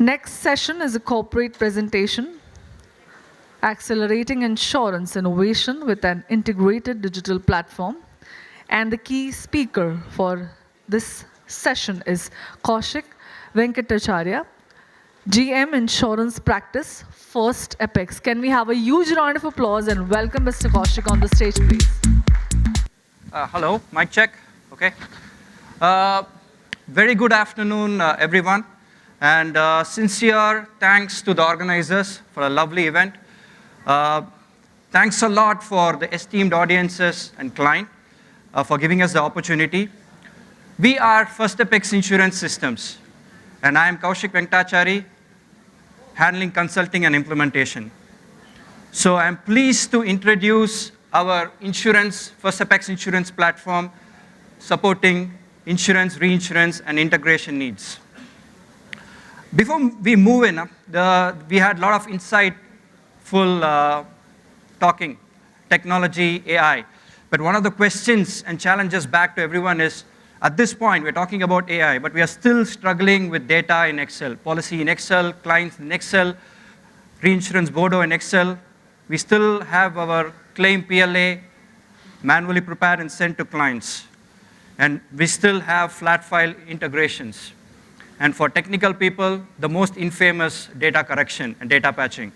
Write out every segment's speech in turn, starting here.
Next session is a corporate presentation, Accelerating Insurance Innovation with an Integrated Digital Platform. And the key speaker for this session is Kaushik Venkatachary, GM Insurance Practice, FirstApex. Can we have a huge round of applause and welcome Mr. Kaushik on the stage, please? Hello, mic check. Okay. Very good afternoon, everyone. And sincere thanks to the organizers for a lovely event. Thanks a lot for the esteemed audiences and client for giving us the opportunity. We are FirstApex Insurance Systems, and I am Kaushik Venkatachary, handling consulting and implementation. So I'm pleased to introduce our FirstApex Insurance platform, supporting insurance, reinsurance, and integration needs. Before we move in, we had a lot of insightful talking, technology, AI. But one of the questions and challenges back to everyone is, at this point, we're talking about AI, but we are still struggling with data in Excel, policy in Excel, clients in Excel, reinsurance Bordeaux in Excel. We still have our claim PLA manually prepared and sent to clients. And we still have flat file integrations. And for technical people, the most infamous data correction and data patching.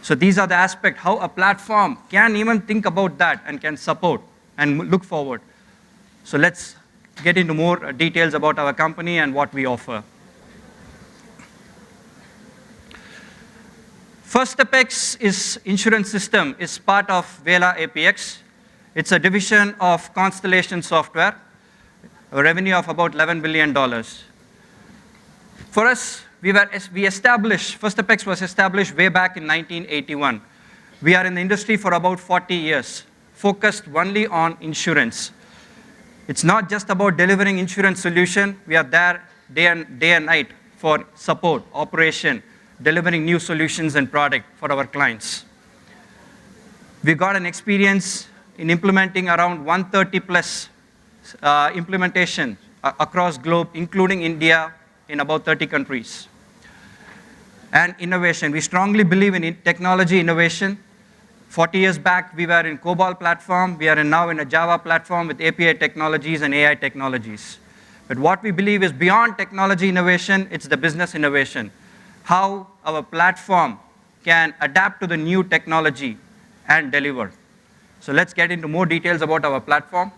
So these are the aspects how a platform can even think about that and can support and look forward. So let's get into more details about our company and what we offer. FirstApex insurance system is part of Vela APX. It's a division of Constellation Software, a revenue of about $11 billion. For us, FirstApex was established way back in 1981. We are in the industry for about 40 years, focused only on insurance. It's not just about delivering insurance solution. We are there day and night for support, operation, delivering new solutions and product for our clients. We got an experience in implementing around 130 plus implementation across globe, including India, in about 30 countries. And innovation, we strongly believe in technology innovation. 40 years back, we were in COBOL platform. We are now in a Java platform with API technologies and AI technologies. But what we believe is beyond technology innovation, it's the business innovation. How our platform can adapt to the new technology and deliver. So let's get into more details about our platform.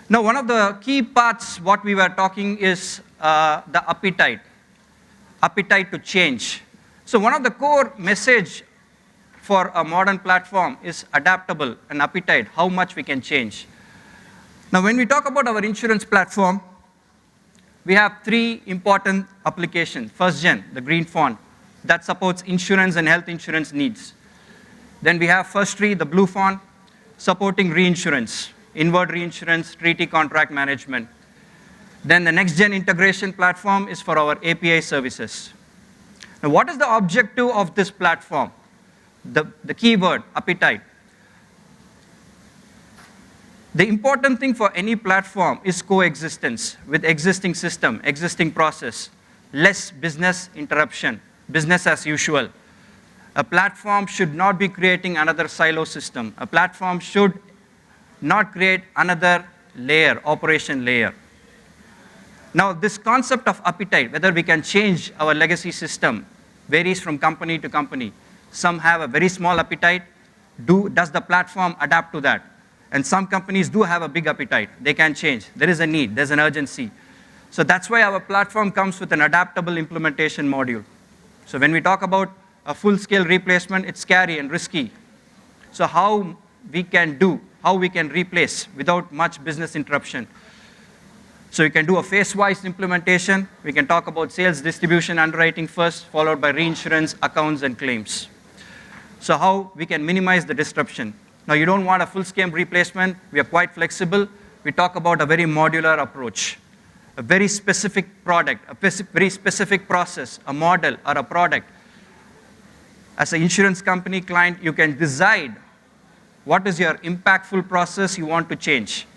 Now, one of the key parts what we were talking is the appetite to change. So one of the core message for a modern platform is adaptable and appetite, how much we can change. Now, when we talk about our insurance platform, we have three important applications. First gen, the green font, that supports insurance and health insurance needs. Then we have First Re, the blue font, supporting reinsurance, inward reinsurance, treaty contract management. Then the next gen integration platform is for our API services. Now, what is the objective of this platform? The keyword, appetite. The important thing for any platform is coexistence with existing system, existing process, less business interruption, business as usual. A platform should not be creating another silo system. A platform should not create another layer, operation layer. Now, this concept of appetite, whether we can change our legacy system, varies from company to company. Some have a very small appetite. Does the platform adapt to that? And some companies do have a big appetite. They can change. There is a need. There's an urgency. So that's why our platform comes with an adaptable implementation module. So when we talk about a full-scale replacement, it's scary and risky. So how we can replace without much business interruption. So we can do a phase-wise implementation. We can talk about sales, distribution, underwriting first, followed by reinsurance, accounts, and claims. So how we can minimize the disruption. Now, you don't want a full-scale replacement. We are quite flexible. We talk about a very modular approach, a very specific product, a very specific process, a model, or a product. As an insurance company client, you can decide what is your impactful process you want to change.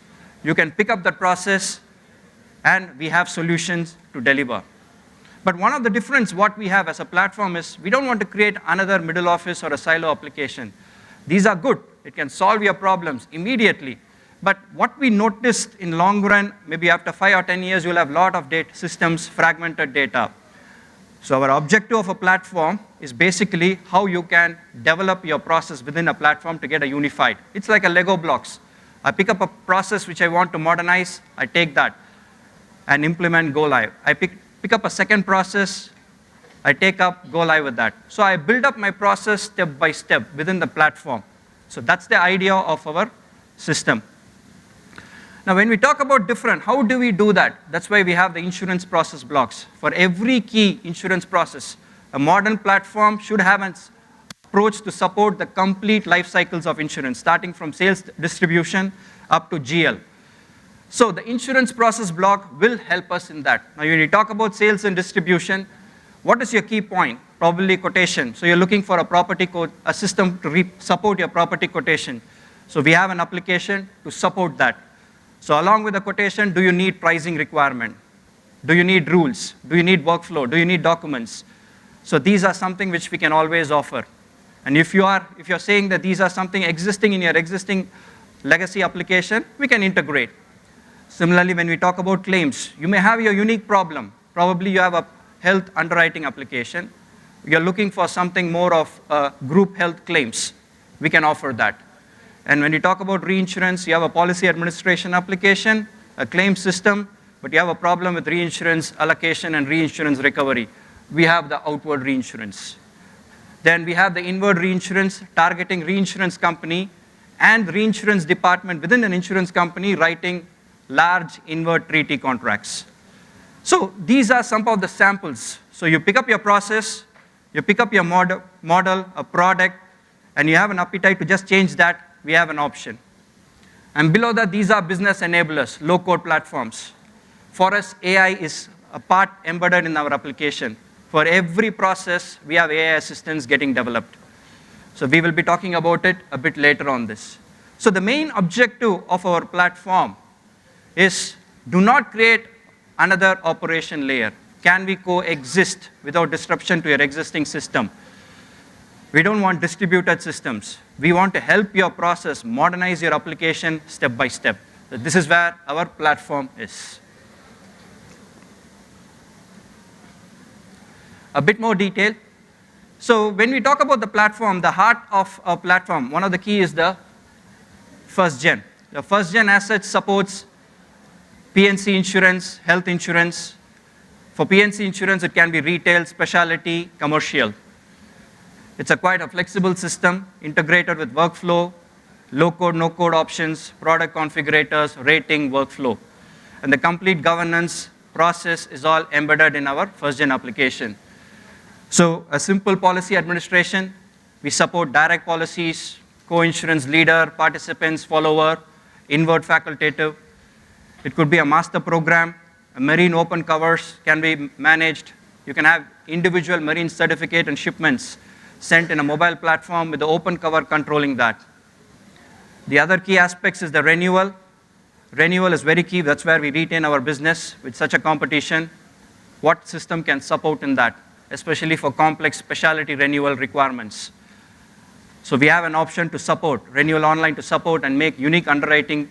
You can pick up that process, and we have solutions to deliver. But one of the difference what we have as a platform is we don't want to create another middle office or a silo application. These are good. It can solve your problems immediately. But what we noticed in long run, maybe after 5 or 10 years, you'll have a lot of data systems, fragmented data. So our objective of a platform is basically how you can develop your process within a platform to get a unified. It's like a Lego blocks. I pick up a process which I want to modernize, I take that and implement, go live. I pick up a second process, I take up, go live with that. So I build up my process step by step within the platform. So that's the idea of our system. Now when we talk about different, how do we do that? That's why we have the insurance process blocks. For every key insurance process, a modern platform should have an approach to support the complete life cycles of insurance, starting from sales distribution up to GL. So the insurance process block will help us in that. Now when you talk about sales and distribution, what is your key point? Probably quotation. So you're looking for a property code, a system to support your property quotation. So we have an application to support that. So along with the quotation, do you need pricing requirement? Do you need rules? Do you need workflow? Do you need documents? So these are something which we can always offer. And if you're saying that these are something existing in your existing legacy application, we can integrate. Similarly, when we talk about claims, you may have your unique problem. Probably you have a health underwriting application. You're looking for something more of group health claims. We can offer that. And when you talk about reinsurance, you have a policy administration application, a claim system, but you have a problem with reinsurance allocation and reinsurance recovery. We have the outward reinsurance. Then we have the inward reinsurance, targeting reinsurance company and reinsurance department within an insurance company writing large inward treaty contracts. So these are some of the samples. So you pick up your process, you pick up your model, a product, and you have an appetite to just change that, we have an option. And below that, these are business enablers, low-code platforms. For us, AI is a part embedded in our application. For every process, we have AI assistants getting developed. So we will be talking about it a bit later on this. So the main objective of our platform is do not create another operation layer. Can we coexist without disruption to your existing system? We don't want distributed systems. We want to help your process modernize your application step by step. So this is where our platform is. A bit more detail. So when we talk about the platform, the heart of our platform, one of the key is the first gen. The first gen asset supports P&C insurance, health insurance. For P&C insurance, it can be retail, specialty, commercial. It's quite a flexible system, integrated with workflow, low-code, no-code options, product configurators, rating, workflow. And the complete governance process is all embedded in our first-gen application. So a simple policy administration, we support direct policies, co-insurance leader, participants, follower, inward facultative. It could be a master program. A marine open covers can be managed. You can have individual marine certificate and shipments sent in a mobile platform with the open cover controlling that. The other key aspects is the renewal. Renewal is very key. That's where we retain our business with such a competition. What system can support in that, especially for complex specialty renewal requirements? So we have an option to support, renewal online to support and make unique underwriting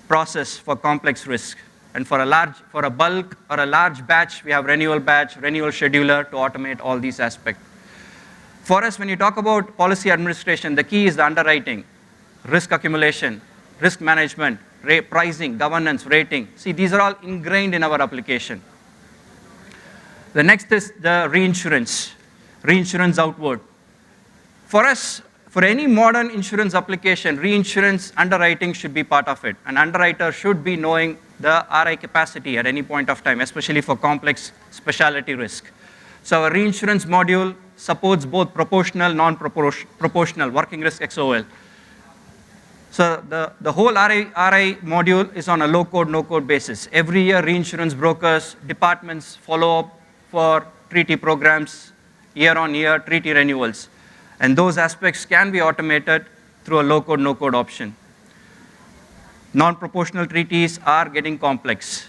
process for complex risk. And for a bulk or a large batch, we have renewal batch, renewal scheduler to automate all these aspects. For us, when you talk about policy administration, the key is the underwriting, risk accumulation, risk management, pricing, governance, rating. See, these are all ingrained in our application. The next is the reinsurance outward. For us, for any modern insurance application, reinsurance underwriting should be part of it. An underwriter should be knowing the RI capacity at any point of time, especially for complex specialty risk. So our reinsurance module supports both proportional, non-proportional, working risk XOL. So the whole RI module is on a low-code, no-code basis. Every year, reinsurance brokers, departments follow up for treaty programs, year-on-year treaty renewals. And those aspects can be automated through a low-code, no-code option. Non-proportional treaties are getting complex.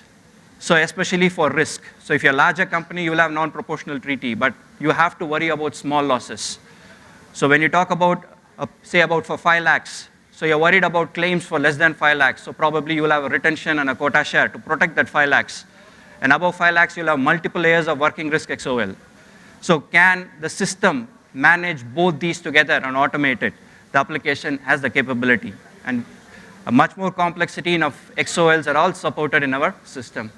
So especially for risk. So if you're a larger company, you will have non-proportional treaty, but you have to worry about small losses. So when you talk about, say about for 5 lakhs, so you're worried about claims for less than 5 lakhs, so probably you will have a retention and a quota share to protect that 5 lakhs. And above 5 lakhs, you'll have multiple layers of working risk XOL. So can the system manage both these together and automate it? The application has the capability. And a much more complexity of XOLs are all supported in our system.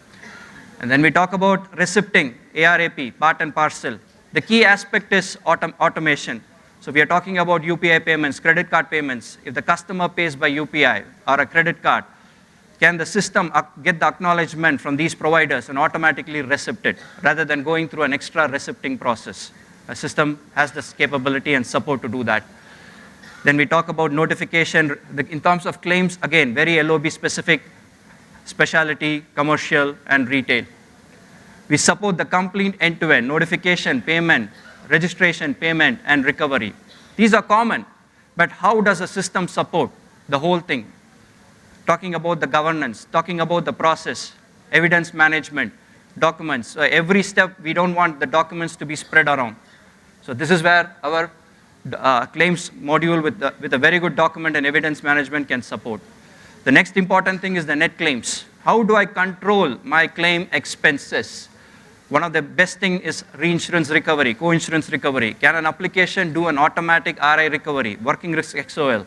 And then we talk about recepting, ARAP, part and parcel. The key aspect is automation. So we are talking about UPI payments, credit card payments. If the customer pays by UPI or a credit card, can the system get the acknowledgement from these providers and automatically recept it, rather than going through an extra recepting process? A system has this capability and support to do that. Then we talk about notification. In terms of claims, again, very LOB specific, specialty, commercial, and retail. We support the complete end-to-end notification, payment, registration, payment, and recovery. These are common, but how does a system support the whole thing? Talking about the governance, talking about the process, evidence management, documents. So every step, we don't want the documents to be spread around. So this is where our claims module with a very good document and evidence management can support. The next important thing is the net claims. How do I control my claim expenses? One of the best thing is reinsurance recovery, co-insurance recovery. Can an application do an automatic RI recovery, working risk XOL,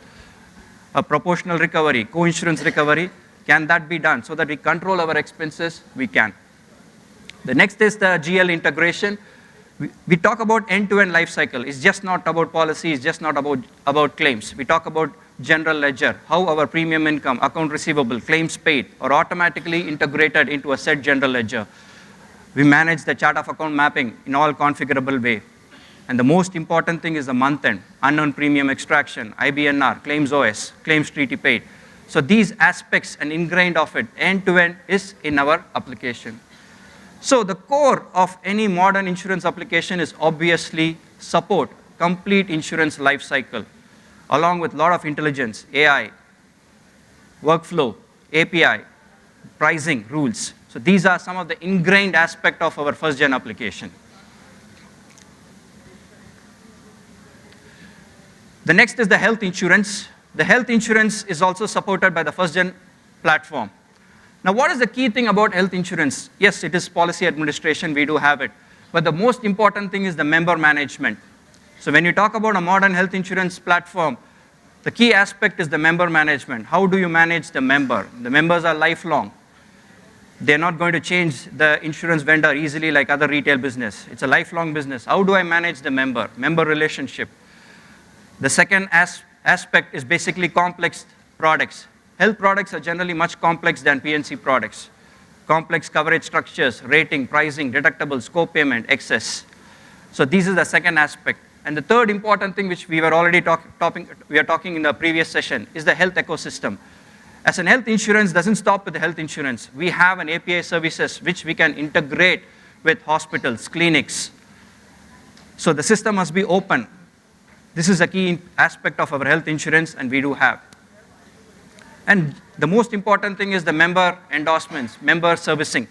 a proportional recovery, co-insurance recovery? Can that be done so that we control our expenses? We can. The next is the GL integration. We talk about end-to-end life cycle. It's just not about policy, it's just not about claims. We talk about general ledger, how our premium income, account receivable, claims paid are automatically integrated into a set general ledger. We manage the chart of account mapping in all configurable way. And the most important thing is the month end, unknown premium extraction, IBNR, claims OS, claims treaty paid. So these aspects and ingrained of it end to end is in our application. So the core of any modern insurance application is obviously support complete insurance life cycle, along with a lot of intelligence, AI, workflow, API, pricing, rules. So these are some of the ingrained aspect of our first gen application. The next is the health insurance. The health insurance is also supported by the first gen platform. Now, what is the key thing about health insurance? Yes, it is policy administration, we do have it. But the most important thing is the member management. So when you talk about a modern health insurance platform, the key aspect is the member management. How do you manage the member? The members are lifelong. They're not going to change the insurance vendor easily like other retail business. It's a lifelong business. How do I manage the member relationship? The second aspect is basically complex products. Health products are generally much complex than P&C products. Complex coverage structures, rating, pricing, deductibles, co-payment, excess. So this is the second aspect. And the third important thing which we were already talking in the previous session is the health ecosystem. As an health insurance doesn't stop with the health insurance. We have an API services which we can integrate with hospitals, clinics. So the system must be open. This is a key aspect of our health insurance, and we do have. And the most important thing is the member endorsements, member servicing.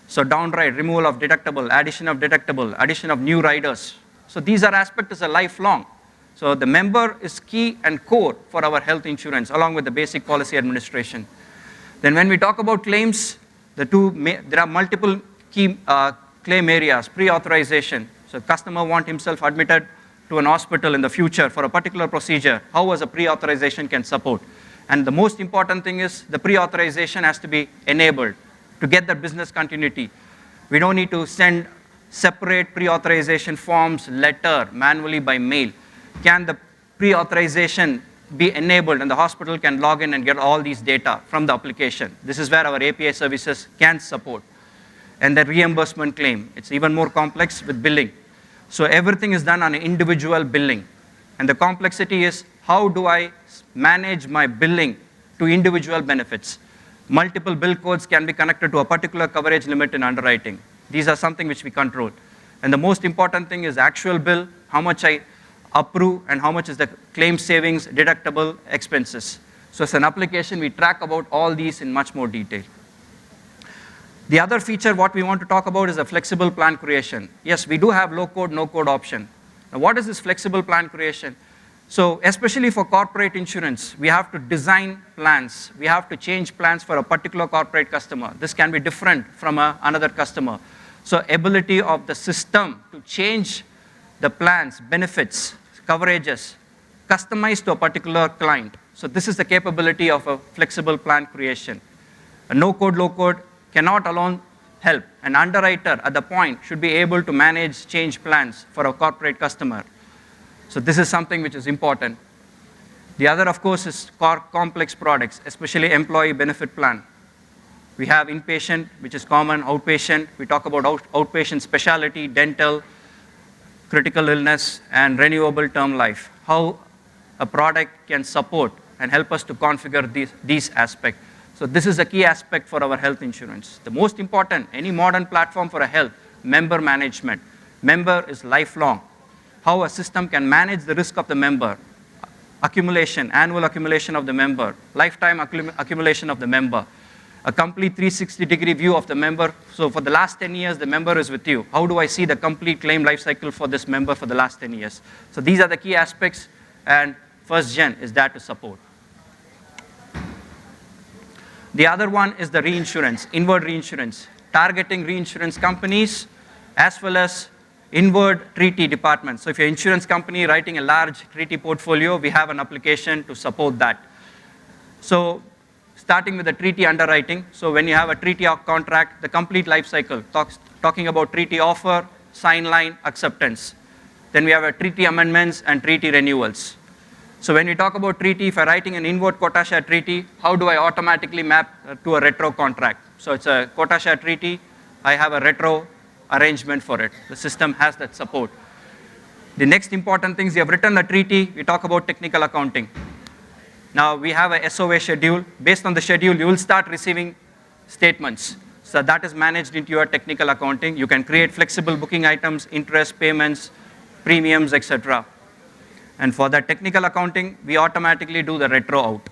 So downright, removal of deductible, addition of new riders. So these are aspects that are lifelong. So the member is key and core for our health insurance, along with the basic policy administration. Then when we talk about claims, there are multiple key claim areas. Pre-authorization. So customer want himself admitted to an hospital in the future for a particular procedure. How a pre-authorization can support? And the most important thing is the pre-authorization has to be enabled to get the business continuity. We don't need to send separate pre-authorization forms, letter, manually by mail. Can the pre-authorization be enabled and the hospital can log in and get all these data from the application? This is where our API services can support. And the reimbursement claim, it's even more complex with billing. So everything is done on an individual billing. And the complexity is how do I manage my billing to individual benefits? Multiple bill codes can be connected to a particular coverage limit in underwriting. These are something which we control. And the most important thing is actual bill, how much I approve and how much is the claim savings, deductible, expenses. So as an application, we track about all these in much more detail. The other feature what we want to talk about is a flexible plan creation. Yes, we do have low code, no code option. Now what is this flexible plan creation? So especially for corporate insurance, we have to design plans. We have to change plans for a particular corporate customer. This can be different from another customer. So ability of the system to change the plans, benefits, coverages, customized to a particular client. So this is the capability of a flexible plan creation. A no code, low code cannot alone help. An underwriter at the point should be able to manage change plans for a corporate customer. So this is something which is important. The other, of course, is complex products, especially employee benefit plan. We have inpatient, which is common, outpatient. We talk about outpatient specialty, dental, critical illness, and renewable term life. How a product can support and help us to configure these aspects. So this is a key aspect for our health insurance. The most important, any modern platform for a health, member management. Member is lifelong. How a system can manage the risk of the member, accumulation, annual accumulation of the member, lifetime accumulation of the member, a complete 360-degree view of the member. So for the last 10 years, the member is with you. How do I see the complete claim life cycle for this member for the last 10 years? So these are the key aspects, and First Gen is there to support. The other one is the reinsurance, inward reinsurance, targeting reinsurance companies as well as inward treaty departments. So if you're an insurance company writing a large treaty portfolio, we have an application to support that. So starting with the treaty underwriting, so when you have a treaty contract, the complete life cycle, talking about treaty offer, sign line, acceptance. Then we have a treaty amendments and treaty renewals. So when we talk about treaty, if I'm writing an inward quota share treaty, how do I automatically map to a retro contract? So it's a quota share treaty, I have a retro arrangement for it. The system has that support. The next important things, you have written the treaty, we talk about technical accounting. Now we have a SOA schedule. Based on the schedule, you will start receiving statements. So that is managed into your technical accounting. You can create flexible booking items, interest payments, premiums, etc. And for that technical accounting, we automatically do the retro out.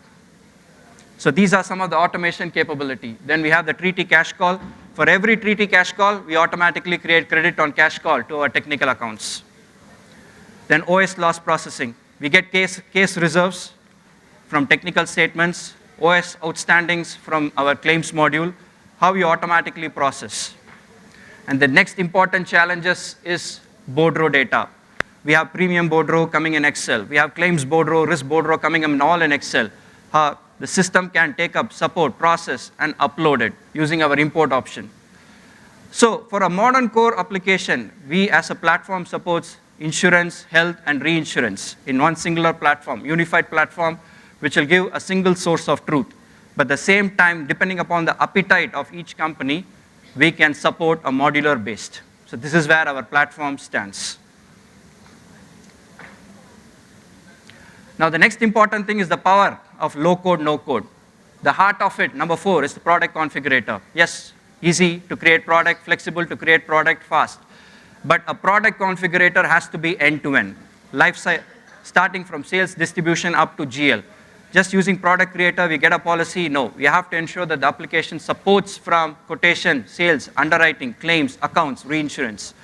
So these are some of the automation capability. Then we have the treaty cash call. For every treaty cash call, we automatically create credit on cash call to our technical accounts. Then OS loss processing. We get case reserves from technical statements, OS outstandings from our claims module, how we automatically process. And the next important challenges is bordereau data. We have premium bordereau coming in Excel. We have claims bordereau, risk bordereau coming in all in Excel. The system can take up, support, process, and upload it using our import option. So for a modern core application, we as a platform supports insurance, health, and reinsurance in one singular platform, unified platform, which will give a single source of truth. But at the same time, depending upon the appetite of each company, we can support a modular based. So this is where our platform stands. Now the next important thing is the power of low code, no code. The heart of it, number 4, is the product configurator. Yes, easy to create product, flexible to create product, fast. But a product configurator has to be end-to-end. Starting from sales, distribution up to GL. Just using product creator, we get a policy? No, we have to ensure that the application supports from quotation, sales, underwriting, claims, accounts, reinsurance.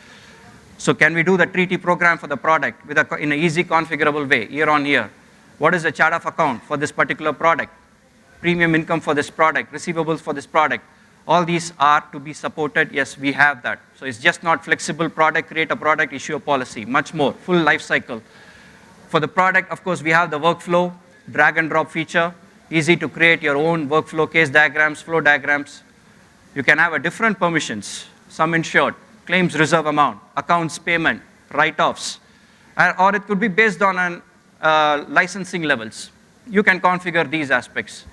So can we do the treaty program for the product in an easy configurable way, year on year? What is the chart of account for this particular product? Premium income for this product, receivables for this product. All these are to be supported. Yes, we have that. So it's just not flexible product, create a product, issue a policy, much more, full life cycle. For the product, of course, we have the workflow, drag and drop feature, easy to create your own workflow case diagrams, flow diagrams. You can have a different permissions, sum insured, claims reserve amount, accounts payment, write-offs, or it could be based on an licensing levels. You can configure these aspects.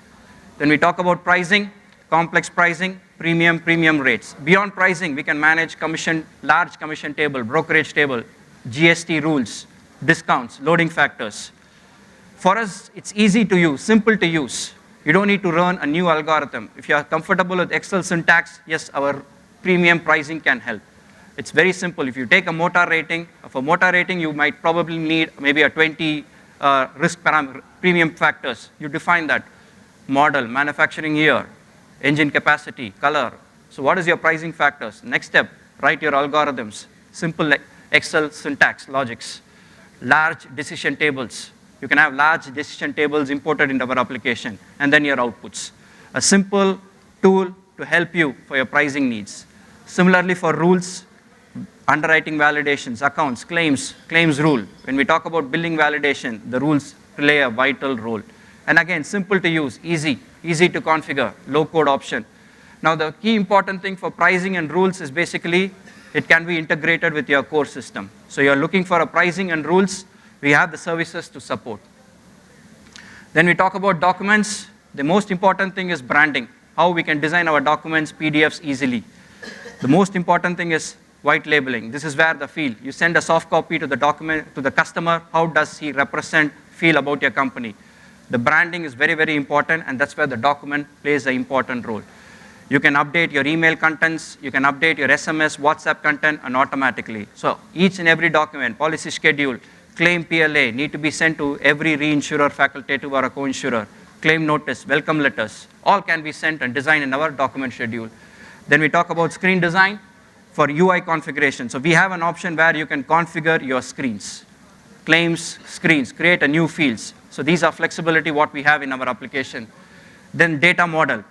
Then we talk about pricing, complex pricing, premium rates. Beyond pricing, we can manage commission, large commission table, brokerage table, GST rules, discounts, loading factors. For us, it's easy to use, simple to use. You don't need to run a new algorithm. If you are comfortable with Excel syntax, yes, our premium pricing can help. It's very simple. If you take a motor rating, for motor rating, you might probably need maybe a 20 premium factors. You define that. Model, manufacturing year, engine capacity, color, So what is your pricing factors? Next step, write your algorithms, simple like Excel syntax, logics, large decision tables. You can have large decision tables imported into our application, and then your outputs. A simple tool to help you for your pricing needs. Similarly for rules, underwriting validations, accounts, claims rule. When we talk about billing validation, the rules play a vital role. And again, simple to use, easy to configure, low code option. Now the key important thing for pricing and rules is basically it can be integrated with your core system. So you're looking for a pricing and rules, we have the services to support. Then we talk about documents. The most important thing is branding, how we can design our documents, PDFs easily. The most important thing is white labeling. This is where the feel. You send a soft copy to the document, to the customer, how does he represent, feel about your company? The branding is very, very important, and that's where the document plays an important role. You can update your email contents, you can update your SMS, WhatsApp content, and automatically. So each and every document, policy schedule, claim PLA need to be sent to every reinsurer, facultative, or a co-insurer. Claim notice, welcome letters, all can be sent and designed in our document schedule. Then we talk about screen design for UI configuration. So we have an option where you can configure your screens. Claims, screens, create a new fields. So these are flexibility what we have in our application. Then data model.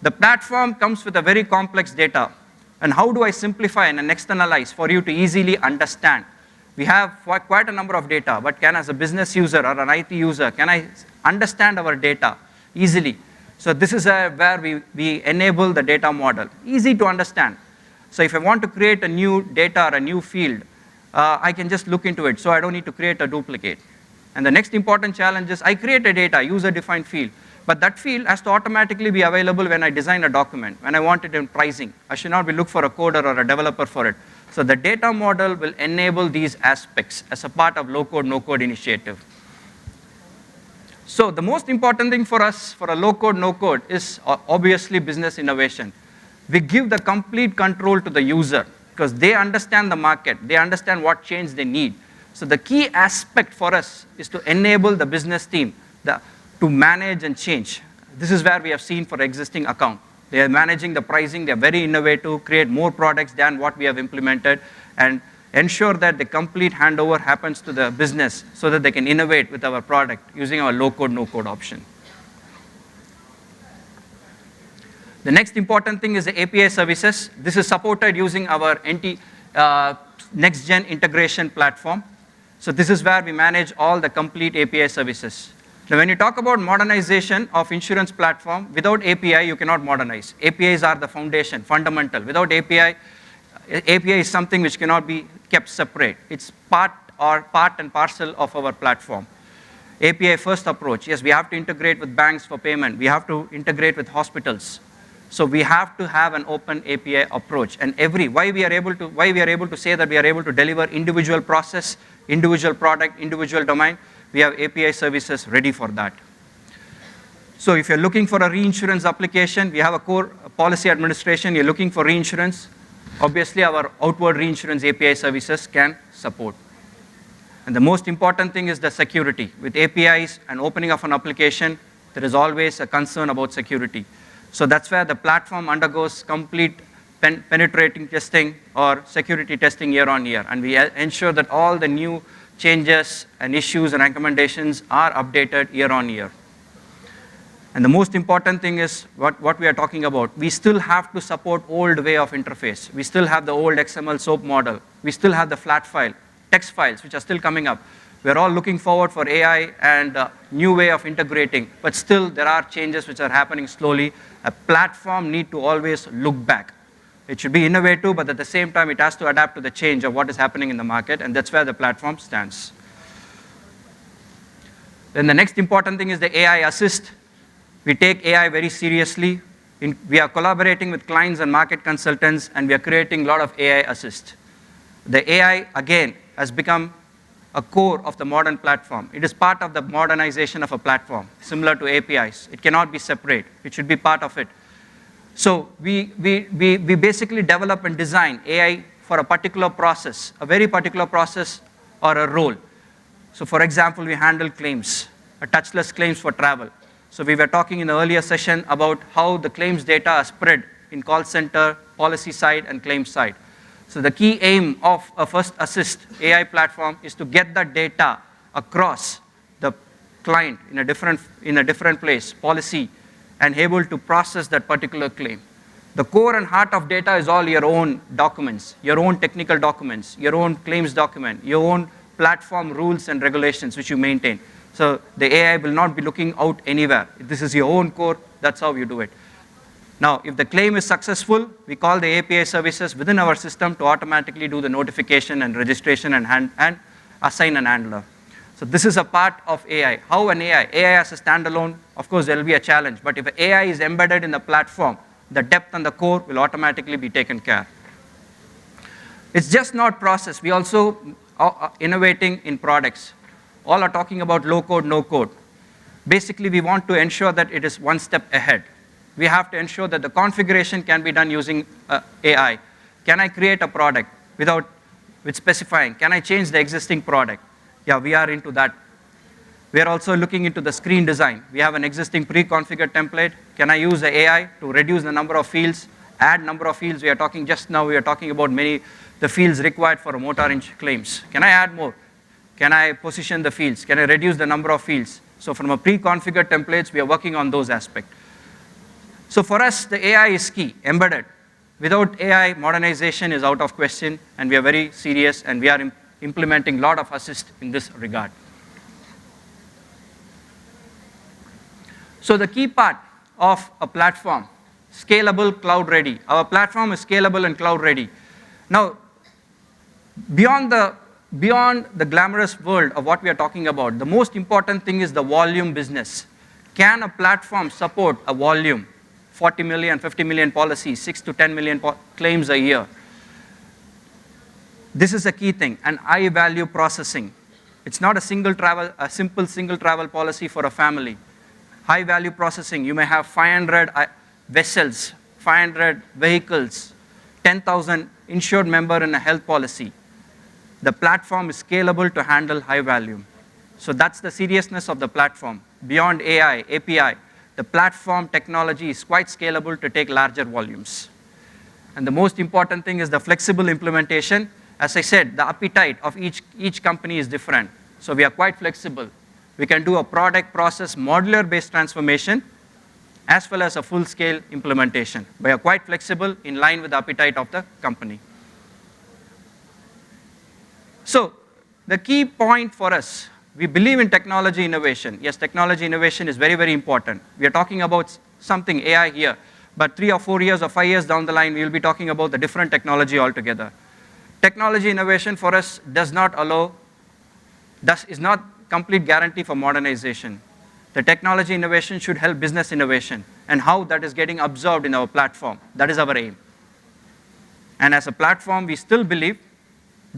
The platform comes with a very complex data. And how do I simplify and externalize for you to easily understand? We have quite a number of data, but can as a business user or an IT user, can I understand our data easily? So this is where we enable the data model, easy to understand. So if I want to create a new data or a new field, I can just look into it, so I don't need to create a duplicate. And the next important challenge is I create a data, user-defined field, but that field has to automatically be available when I design a document, when I want it in pricing. I should not be look for a coder or a developer for it. So the data model will enable these aspects as a part of low-code, no-code initiative. So the most important thing for us for a low-code, no-code is obviously business innovation. We give the complete control to the user because they understand the market, they understand what change they need. So the key aspect for us is to enable the business team to manage and change. This is where we have seen for existing account. They are managing the pricing, they are very innovative, create more products than what we have implemented, and ensure that the complete handover happens to the business so that they can innovate with our product using our low-code, no-code option. The next important thing is the API services. This is supported using our next-gen integration platform. So this is where we manage all the complete API services. Now, when you talk about modernization of insurance platform, without API, you cannot modernize. APIs are the foundation, fundamental. Without API is something which cannot be kept separate. It's part and parcel of our platform. API first approach. Yes, we have to integrate with banks for payment. We have to integrate with hospitals. So we have to have an open API approach. And why we are able to say that we are able to deliver individual process, individual product, individual domain, we have API services ready for that. So if you're looking for a reinsurance application, we have a core policy administration. You're looking for reinsurance, obviously our outward reinsurance API services can support. And the most important thing is the security. With APIs and opening of an application, there is always a concern about security. So that's where the platform undergoes complete penetrating testing or security testing year on year. And we ensure that all the new changes and issues and recommendations are updated year on year. And the most important thing is what we are talking about. We still have to support old way of interface. We still have the old XML SOAP model. We still have the flat file, text files, which are still coming up. We're all looking forward for AI and new way of integrating, but still there are changes which are happening slowly. A platform need to always look back. It should be innovative, but at the same time, it has to adapt to the change of what is happening in the market, and that's where the platform stands. Then the next important thing is the AI assist. We take AI very seriously. We are collaborating with clients and market consultants, and we are creating a lot of AI assist. The AI, again, has become a core of the modern platform. It is part of the modernization of a platform, similar to APIs. It cannot be separate. It should be part of it. So we basically develop and design AI for a particular process, a very particular process or a role. So for example, we handle claims, touchless claims for travel. So we were talking in the earlier session about how the claims data are spread in call center, policy side, and claim side. So the key aim of a First Assist AI platform is to get that data across the client in a different place, policy, and able to process that particular claim. The core and heart of data is all your own documents, your own technical documents, your own claims document, your own platform rules and regulations which you maintain. So the AI will not be looking out anywhere. This is your own core, that's how you do it. Now, if the claim is successful, we call the API services within our system to automatically do the notification and registration and assign an handler. So this is a part of AI. How an AI? AI as a standalone, of course, there will be a challenge. But if AI is embedded in the platform, the depth and the core will automatically be taken care. It's just not process. We also are innovating in products. All are talking about low code, no code. Basically, we want to ensure that it is one step ahead. We have to ensure that the configuration can be done using AI. Can I create a product with specifying? Can I change the existing product? Yeah, we are into that. We are also looking into the screen design. We have an existing pre-configured template. Can I use the AI to reduce the number of fields, add number of fields? We are talking about the fields required for motor claims. Can I add more? Can I position the fields? Can I reduce the number of fields? So from a pre-configured templates, we are working on those aspects. So for us, the AI is key, embedded. Without AI, modernization is out of question, and we are very serious, and we are implementing a lot of assist in this regard. So the key part of a platform, scalable, cloud ready. Our platform is scalable and cloud ready. Now, beyond the glamorous world of what we are talking about, the most important thing is the volume business. Can a platform support a volume? 40 million, 50 million policies, 6 to 10 million claims a year. This is a key thing, and high value processing. It's not a simple single travel policy for a family. High value processing, you may have 500 vessels, 500 vehicles, 10,000 insured member in a health policy. The platform is scalable to handle high volume. So that's the seriousness of the platform. Beyond AI, API, the platform technology is quite scalable to take larger volumes. And the most important thing is the flexible implementation. As I said, the appetite of each company is different. So we are quite flexible. We can do a product process modular-based transformation as well as a full-scale implementation. We are quite flexible in line with the appetite of the company. So the key point for us, we believe in technology innovation. Yes, technology innovation is very, very important. We are talking about something AI here, but 3 or 4 years or 5 years down the line, we will be talking about the different technology altogether. Technology innovation for us is not complete guarantee for modernization. The technology innovation should help business innovation, and how that is getting absorbed in our platform. That is our aim. And as a platform, we still believe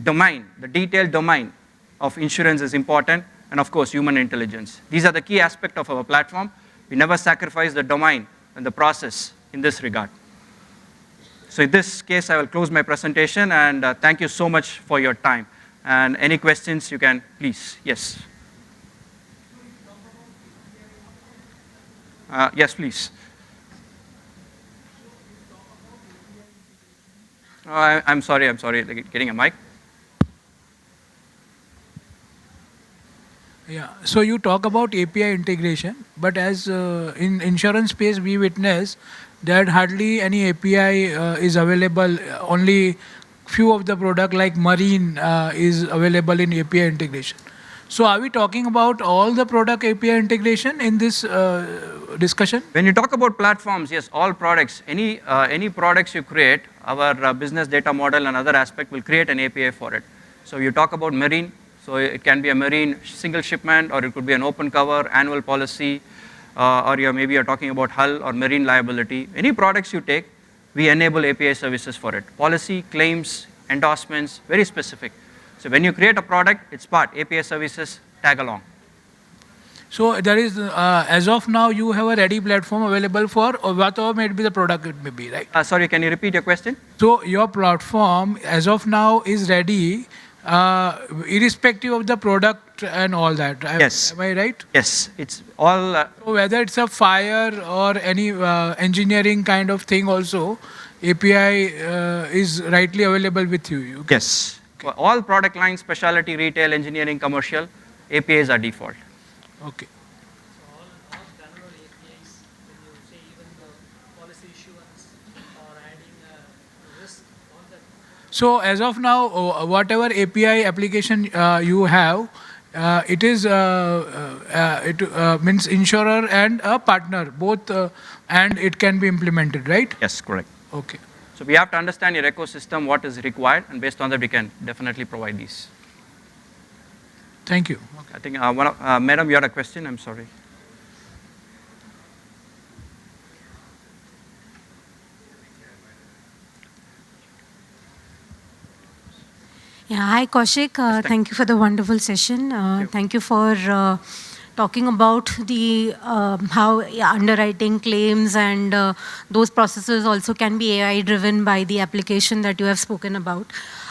domain, the detailed domain of insurance is important, and of course, human intelligence. These are the key aspects of our platform. We never sacrifice the domain and the process in this regard. So in this case, I will close my presentation, and thank you so much for your time. And any questions, you can please. Yes. Yes, please. I'm sorry, getting a mic. Yeah, so you talk about API integration, but as in insurance space, we witness that hardly any API is available. Only few of the product like marine is available in API integration. So are we talking about all the product API integration in this discussion? When you talk about platforms, yes, all products, any products you create, our business data model and other aspect will create an API for it. So you talk about marine, so it can be a marine single shipment, or it could be an open cover, annual policy, or maybe you're talking about hull or marine liability. Any products you take, we enable API services for it. Policy, claims, endorsements, very specific. So when you create a product, it's part API services, tag along. So there is, as of now, you have a ready platform available for whatever may be the product it may be, right? Sorry, can you repeat your question? So your platform, as of now, is ready, irrespective of the product and all that. Yes. Am I right? Yes, it's all. So whether it's a fire or any engineering kind of thing also, API is rightly available with you. Okay. Yes. For all product lines, specialty, retail, engineering, commercial, APIs are default. Okay. All general APIs, when you say even the policy issuance or adding a risk, all that. So as of now, whatever API application you have, it is means insurer and a partner both, and it can be implemented, right? Yes, correct. Okay. So we have to understand your ecosystem, what is required, and based on that, we can definitely provide these. Thank you. I think, Madam, you had a question? I'm sorry. Yeah, hi Kaushik. Thank you for the wonderful session. Thank you for talking about the how underwriting claims and those processes also can be AI driven by the application that you have spoken about.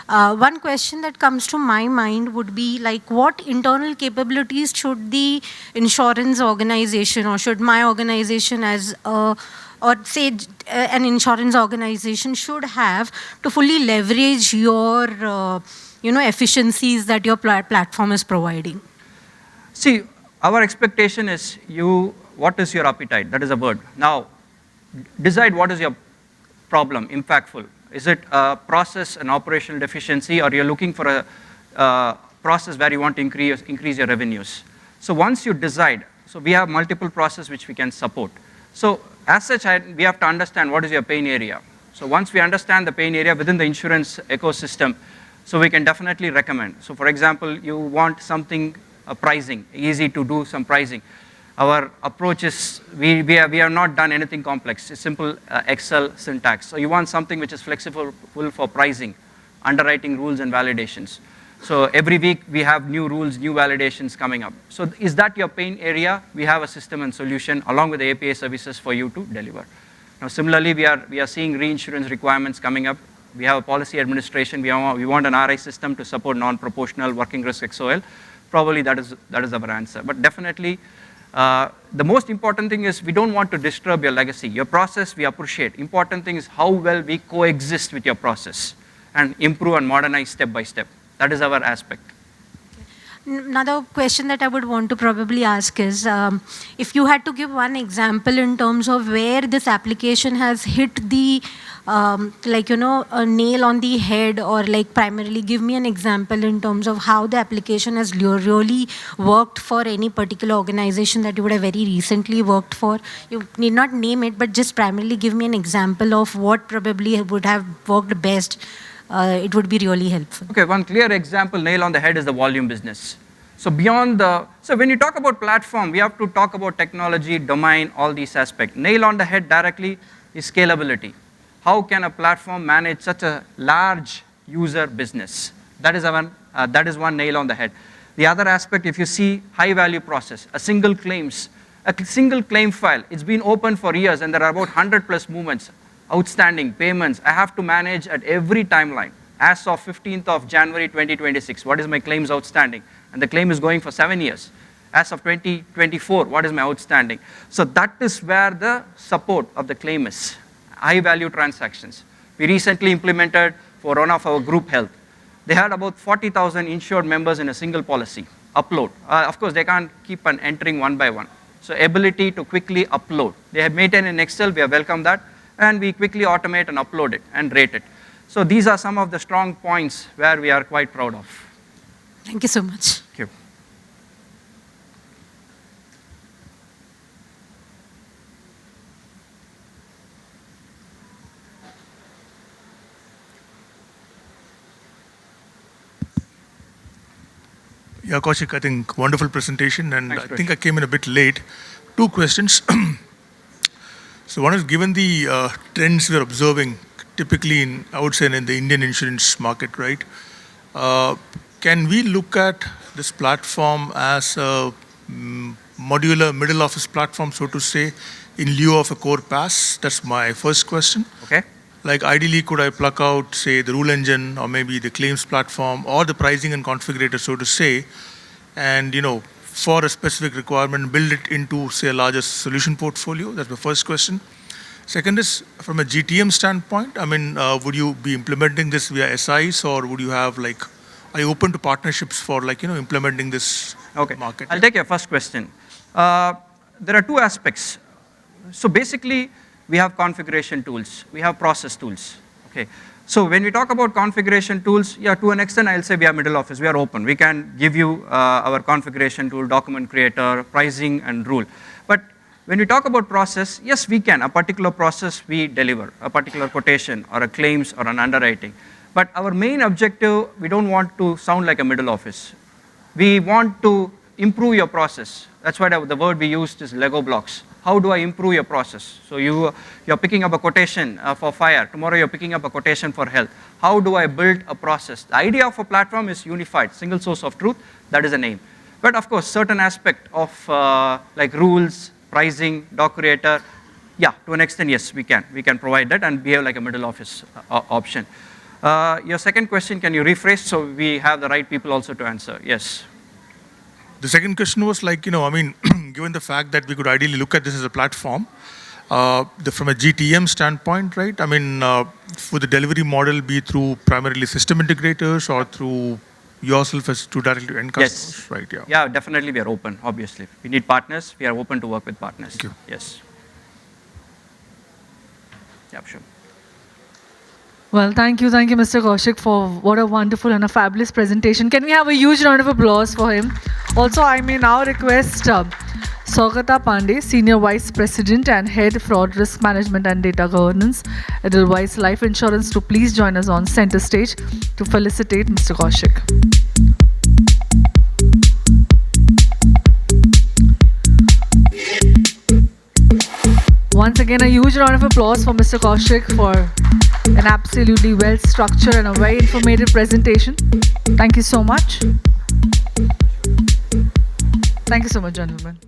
One question that comes to my mind would be like, what internal capabilities should the insurance organization or should my organization as a, or say an insurance organization should have to fully leverage your efficiencies that your platform is providing? See, our expectation is what is your appetite? That is a word. Now, decide what is your problem, impactful. Is it a process, an operational deficiency, or you're looking for a process where you want to increase your revenues? So once you decide, so we have multiple processes which we can support. So as such, we have to understand what is your pain area. So once we understand the pain area within the insurance ecosystem, so we can definitely recommend. So for example, you want something, pricing, easy to do some pricing. Our approach is, we have not done anything complex. It's simple Excel syntax. So you want something which is flexible for pricing, underwriting rules and validations. So every week we have new rules, new validations coming up. So is that your pain area? We have a system and solution along with the API services for you to deliver. Now similarly, we are seeing reinsurance requirements coming up. We have a policy administration. We want an RI system to support non-proportional working risk XOL. Probably that is our answer. But definitely, the most important thing is we don't want to disturb your legacy. Your process we appreciate. Important thing is how well we coexist with your process and improve and modernize step by step. That is our aspect. Another question that I would want to probably ask is, if you had to give one example in terms of where this application has hit the, a nail on the head, or like primarily give me an example in terms of how the application has really worked for any particular organization that you would have very recently worked for. You need not name it, but just primarily give me an example of what probably would have worked best. It would be really helpful. Okay, one clear example, nail on the head, is the volume business. So so when you talk about platform, we have to talk about technology, domain, all these aspects. Nail on the head directly is scalability. How can a platform manage such a large user business? That is one nail on the head. The other aspect, if you see high value process, a single claim file, it's been open for years and there are about 100+ movements. Outstanding payments, I have to manage at every timeline. As of 15th of January 2026, what is my claims outstanding? And the claim is going for 7 years. As of 2024, what is my outstanding? So that is where the support of the claim is. High value transactions. We recently implemented for one of our group health. They had about 40,000 insured members in a single policy. Upload. Of course, they can't keep on entering one by one. So ability to quickly upload. They have maintained in Excel, we have welcomed that. And we quickly automate and upload it and rate it. So these are some of the strong points where we are quite proud of. Thank you so much. Thank you. Yeah, Kaushik, I think wonderful presentation, and Thanks, I think I came in a bit late. 2 questions. So one is, given the trends we're observing typically in, I would say, in the Indian insurance market, right? Can we look at this platform as a modular middle office platform, so to say, in lieu of a core PaaS? That's my first question. Okay. Like ideally, could I pluck out, say, the rule engine or maybe the claims platform or the pricing and configurator, so to say, and, for a specific requirement, build it into, say, a larger solution portfolio? That's my first question. Second is, from a GTM standpoint, would you be implementing this via SIs, or would you have, are you open to partnerships for, implementing this market? I'll take your first question. There are two aspects. So basically, we have configuration tools. We have process tools. Okay. So when we talk about configuration tools, yeah, to an extent, I'll say we are middle office. We are open. We can give you our configuration tool, document creator, pricing, and rule. But when we talk about process, yes, we can. A particular process we deliver, a particular quotation or a claims or an underwriting. But our main objective, we don't want to sound like a middle office. We want to improve your process. That's why the word we used is Lego blocks. How do I improve your process? So you're picking up a quotation for fire. Tomorrow you're picking up a quotation for health. How do I build a process? The idea of a platform is unified, single source of truth. That is the name. But of course, certain aspect of like rules, pricing, doc creator, yeah, to an extent, yes, we can. We can provide that and behave like a middle office option. Your second question, can you rephrase so we have the right people also to answer? Yes. The second question was given the fact that we could ideally look at this as a platform, from a GTM standpoint, right? For the delivery model, be through primarily system integrators or through yourself as to directly end customers, yes. Right? Yeah. Yeah, definitely we are open, obviously. We need partners. We are open to work with partners. Thank you. Yes. Yeah, sure. Well, thank you, Mr. Kaushik, for what a wonderful and a fabulous presentation. Can we have a huge round of applause for him? Also, I may now request Saugata Pandey, Senior Vice President and Head Fraud Risk Management and Data Governance, Edelweiss Life Insurance, to please join us on center stage to felicitate Mr. Kaushik. Once again, a huge round of applause for Mr. Kaushik for an absolutely well-structured and a very informative presentation. Thank you so much. Thank you so much, gentlemen.